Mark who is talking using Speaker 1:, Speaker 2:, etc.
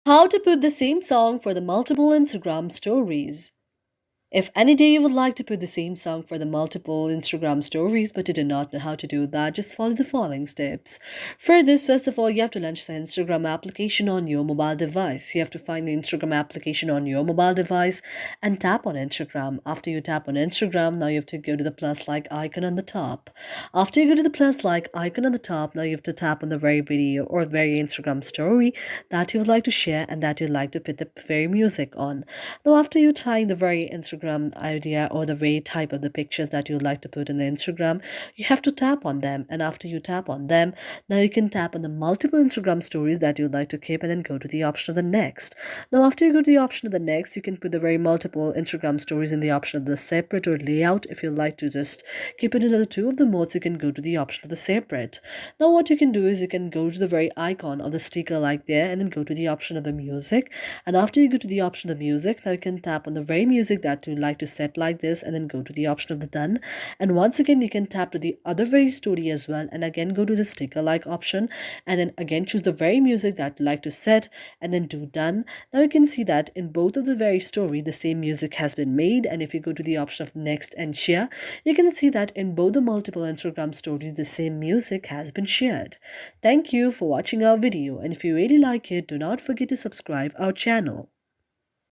Speaker 1: How to put the same song for the multiple Instagram stories. If any day you would like to put the same song for the multiple Instagram stories but you do not know how to do that, just follow the following steps. For this, first of all, you have to launch the Instagram application on your mobile device. You have to find the Instagram application on your mobile device and tap on Instagram. After you tap on Instagram, now you have to go to the plus like icon on the top. After you go to the plus like icon on the top, now you have to tap on the very video or very Instagram story that you would like to share and that you'd like to put the very music on. Now, after you type the very Instagram idea or the very type of the pictures that you'd like to put in the Instagram, you have to tap on them. And after you tap on them, now you can tap on the multiple Instagram stories that you'd like to keep and then go to the option of the next. Now, after you go to the option of the next, you can put the very multiple Instagram stories in the option of the separate or layout. If you'd like to just keep it in the two of the modes, you can go to the option of the separate. Now, what you can do is you can go to the very icon of the sticker like there and then go to the option of the music. And after you go to the option of music, now you can tap on the very music that you like to set like this and then go to the option of the done. And once again, you can tap to the other very story as well and again go to the sticker like option and then again choose the very music that you like to set and then do done. Now you can see that in both of the very story, the same music has been made. And if you go to the option of next and share, you can see that in both the multiple Instagram stories, the same music has been shared. Thank you for watching our video, and if you really like it, do not forget to subscribe our channel.